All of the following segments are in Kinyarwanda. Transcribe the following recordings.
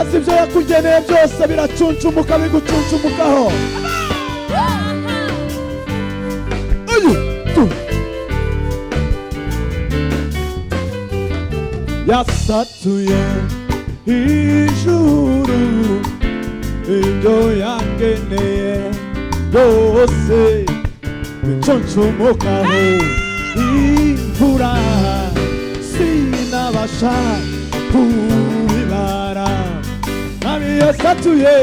maze ibyo yakugeneye byose biracuncumuka bigucuncumukaho. Yasatuye ijuru ibyo yangeneye byose bicuncumukaho. Imvura sinabasha kubibara. Nami yasatuye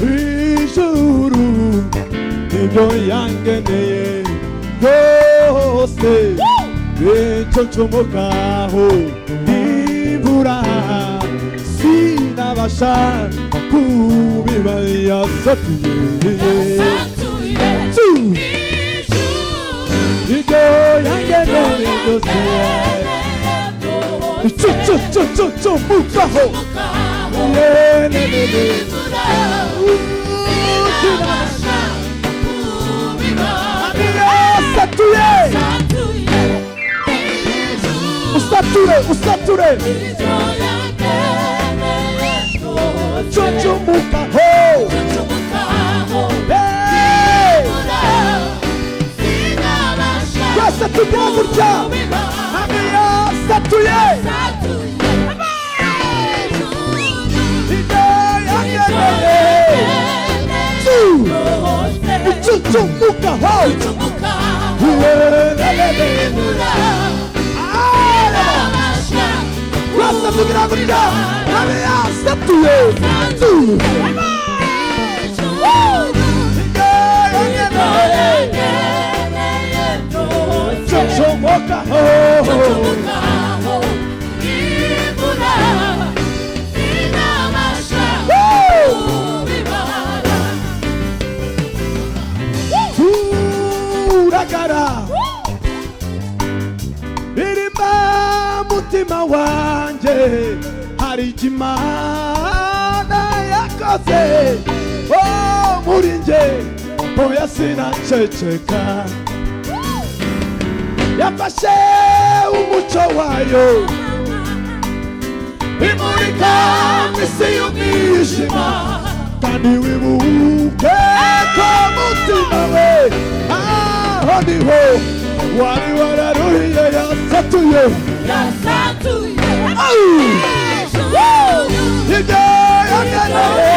ijuru ibyo yangeneye byose bicuncumukaho. Imvura sinabasha kubibara. Yasatuye ibyo yangeneye byose bicuncumukaho. Usature cuncumukaho. Twese tujya gutya. Yasatuye ibyo yangeneye bicuncumukaho. Twese tugira gutya. Yasatuye uragara birima mutima wanje hari ikimana yakoze muri nje oya sinaceceka. Yafashe umuco wayo imurika isi y'umwijima kandi wibuke ko mutima we aho niho wari wararuhiye. Yasatuye ibyo yangeneye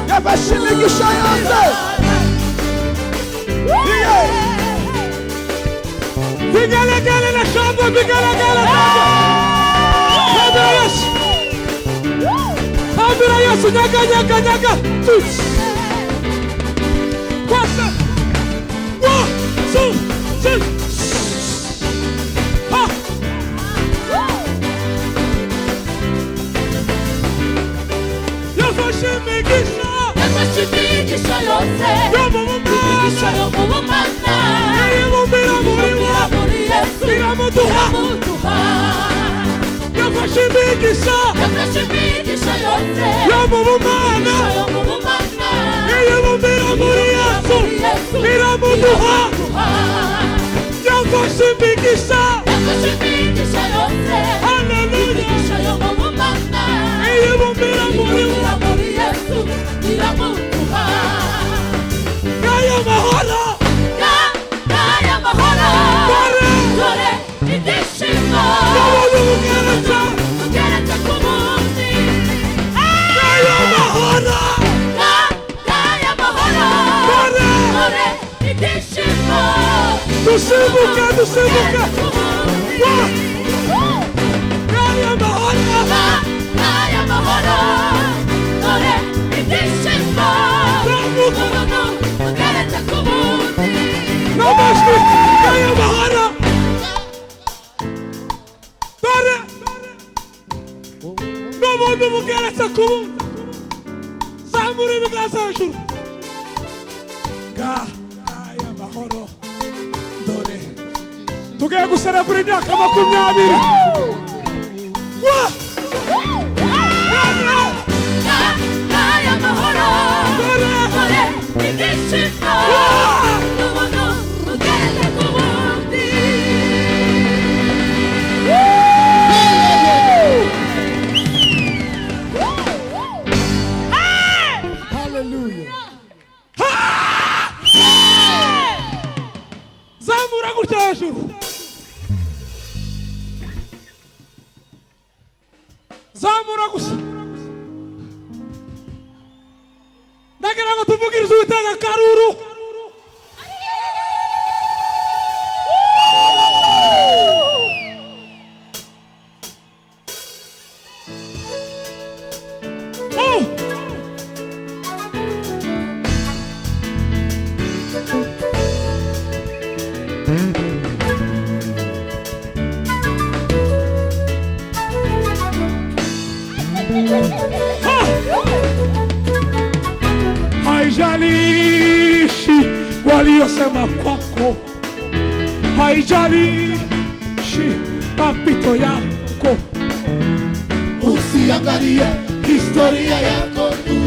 yabashimigisha yose. Bigelegele na shamba, bigelegele Ambira Yesu, nyaga. Kwasa 1, 2, 3. Ha! Yafashimigisha yose. Yafashimigisha yomumana. Yemumira muri Yesu. Iramuduha. Yafashimigisha yose. Yomumana. Yemumira muri Yesu. Iramuduha. Yafashimigisha yose. Hallelujah. Yemumira muri Yesu. Iramuduha. Gaya mahoro. Dore idishimo. Ugeretse ku munsi. Gaya mahoro. Dore idishimo. Dusimbuka. Gaya mahoro. Dore idishimo. Ugeretse ku munsi. Namaste. Gaya mahoro. N'umuntu mugeretse ku munsi. Zamura ibiganza hejuru. Aya mahoro. Dore tugiye guserebura imyaka 20. Aya mahoro. Dore ibyishimo. N'ubuntu bugenda ku bundi. Hallelujah. Zamura gutya hejuru. Zamura gusa. Ndagira ngo tuvugirize Uwiteka akaruru. Haijalishi waliosema kwako, haijalishi mapito yako, usiangalie historia yako tu.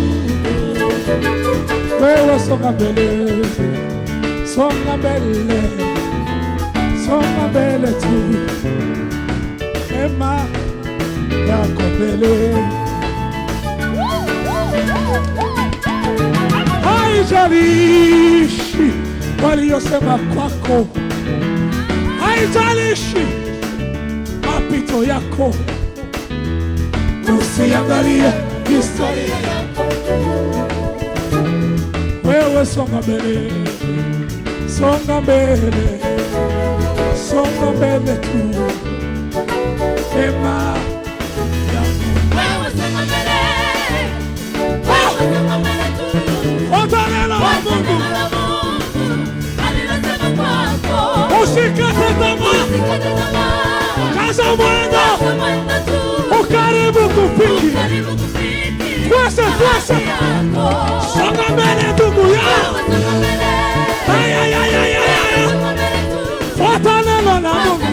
Wewe songa mbele, songa mbele, songa mbele tu, ema yako mbele. Haijalishi waliosema kwako, haijalishi mapito yako, usiangalie historia yako. Wewe songa mbele, songa mbele, songa mbele tu, ema yako. Wewe songa mbele, wewe songa mbele tu. Otanela wa Mungu, alilosema kwako. usikate tamaa, kaza mwendo, ukaribu kufiki. Kwese, kwese, songa mbele ndugu yangu. Fuata neno la Mungu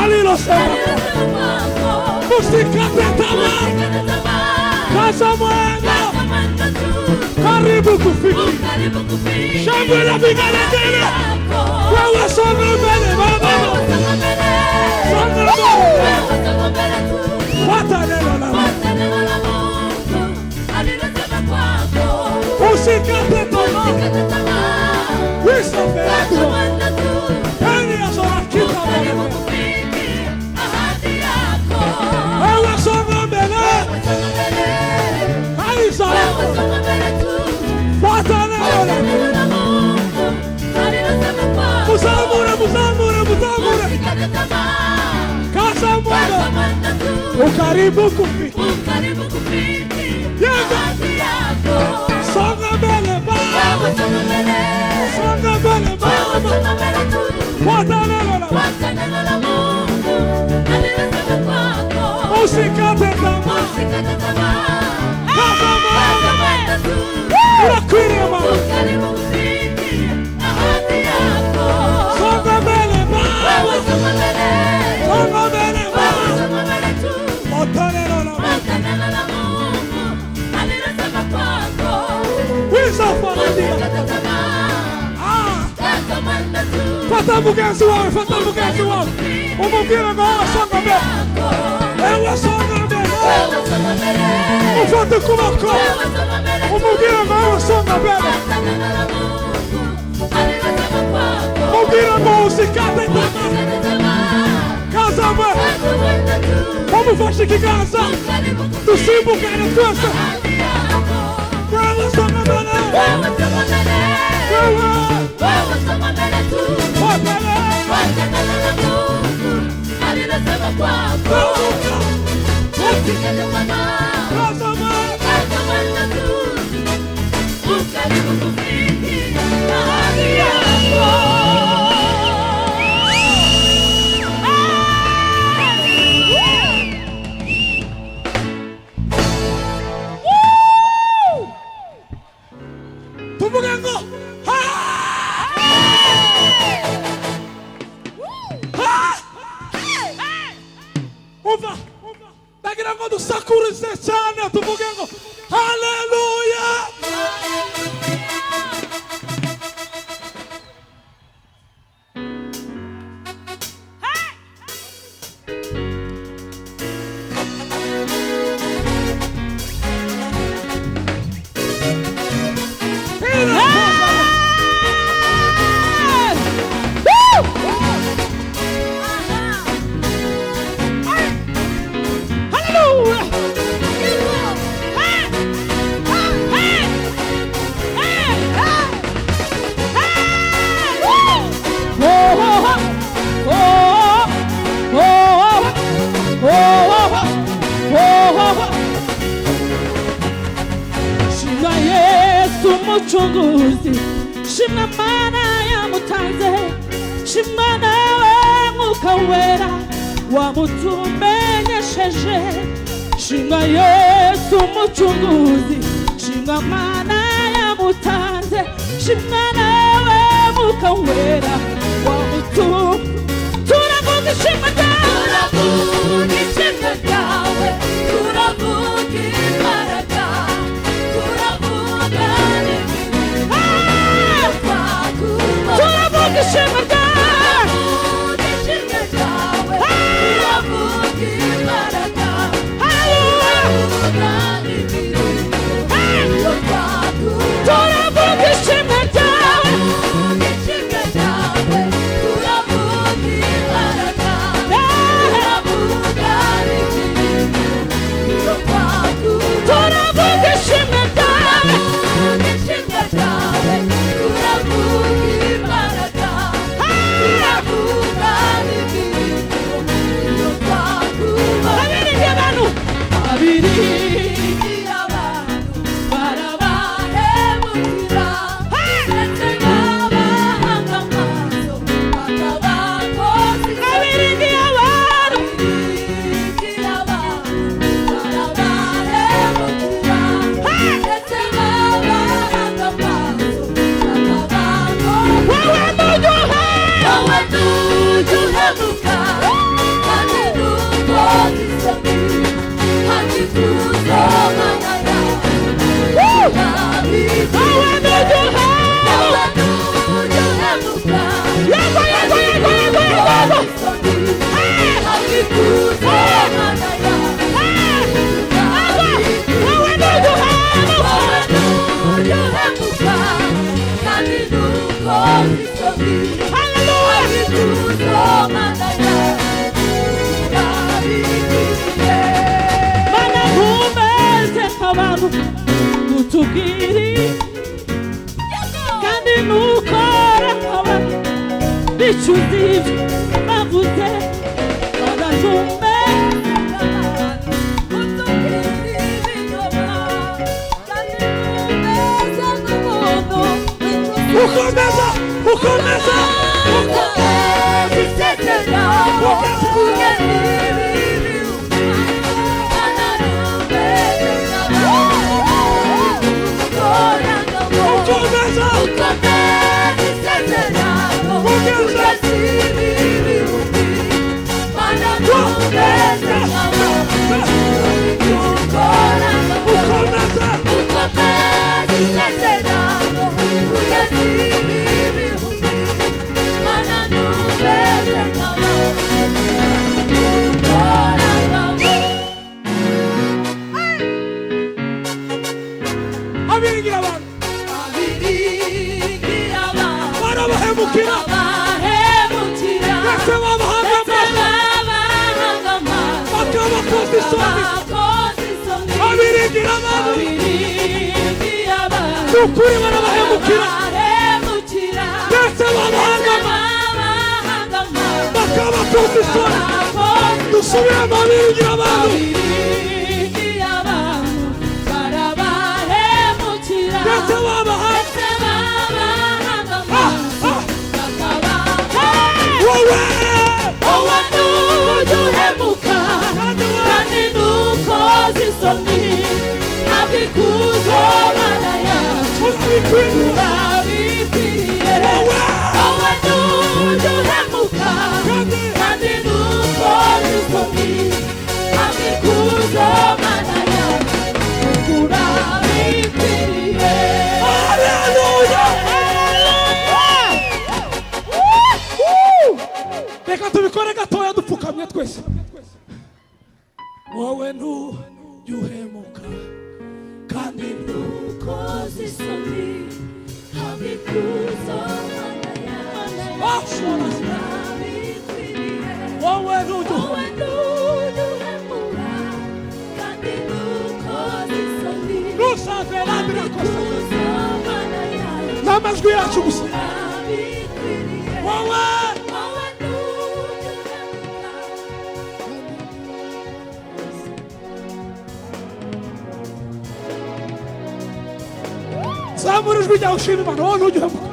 alilosema kwako. Usikate tamaa, kaza mwendo, karibu kufiki. Shangwe la vigelegele. Wewe songa mbele baba, songa mbele. Fuata neno la Mungu, usikate tamaa. Wisa mbele, heri ya sora kita mbele. Wewe songa mbele, heri sora. Fuata neno la Mungu. Muzamure, muzamure, muzamure. Kaza mwendo, ukaribu kufiki. Yego, songa mbele baba, songa mbele baba. Fuata neno la Mungu, usikate tamaa. Kaza mwendo, unakwenda mama. Songa mbele baba, songa mbele baba. Fuata neno la Mungu. Wisa faradia. Fata mugenzi wawe, fata mugenzi wawe. Umubwire ngo wowe songa mbele. Ewe songa mbele. Ufate kuboko. Umubwire ngo wowe songa mbele. Umubwire ngo usikate tamaa. Kaza mbele. Umufashe ikiganza. Dusimbukane twese. Wewe songa mbele. Wewe. arakuritse cyane tuvuge ngo haleluya. Umucunguzi shimwa mana yamutanze, shimwa nawe Mwuka Wera wamutumenyesheje, shimwa Yesu umucunguzi, shimwa mana yamutanze, shimwa nawe Mwuka Wera turavuga ishimwe ryawe, turavuga ishimwe ryawe, turavuga imbaraga, turavuga ishimwe ryawe, ishimwe ryawe, turavuga imbaraga, turavuga turavuga ishimwe ryawe, ishimwe ryawe, turavuga imbaraga, turavuga turavuga ishimwe ryawe, ishimwe ryawe, turavuga imbaraga, utugiri kandi nukora nkaba bicuza ibyo bavuze bagatumbe ukomeza ukomeza ukuri barabahemukira ndetse babahangama bakabakoza isoni. dusubire mu biringira abantu ndetse babahangama wowe ntujya uhemuka kandi ntukoze isoni, abikuzo mana yacu urabikwiriye, wowe ntujya uhemuka kandi ntukoze isoni, abikuzo mana isoni abikuzo mana yaje abikwiriye wowe n'udu wowe n'uduhemura kandi dukoze isoni ntusave nabira kosa abikuzo mana yaje n'amajwi yacu gusa abikwiriye wowe wowe n'uduhemura zamura ijwi ryawe ushima Imana wowe n'uduhemuka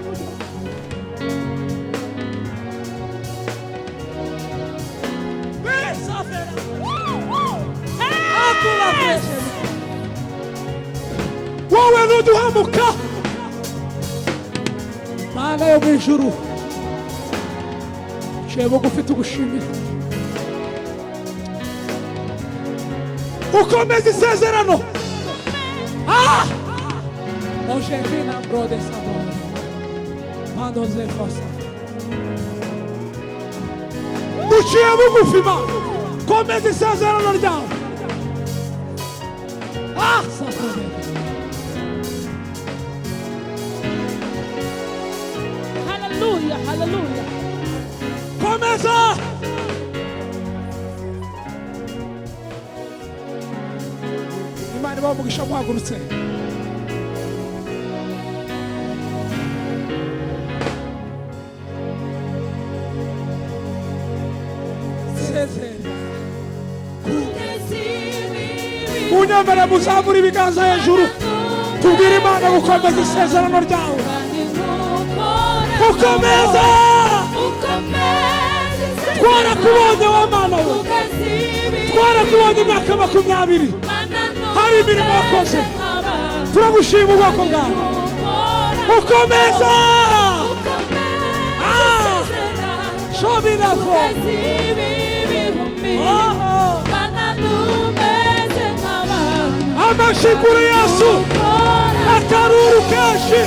wowe n'uduhemuka Mana yo mu ijuru ciye bugufi tugushimira ukomeza isezerano Ojevina brode sabor Mando zefosa uciye bugufi Mana komeza isezerano ryawe sabore Hallelujah, hallelujah. komeza Imana ibahe umugisha muhagurutse unyemere muzamura ibiganza hejuru tubwire Imana gukomeza isezerano ryawe ukomeza twarakubonye wa Mana we twarakubonye imyaka 20 hari imirimo wakoze turagushima ubwoko bwawe ukomeza shobirako amashyi kuri Yesu akaruru kenshi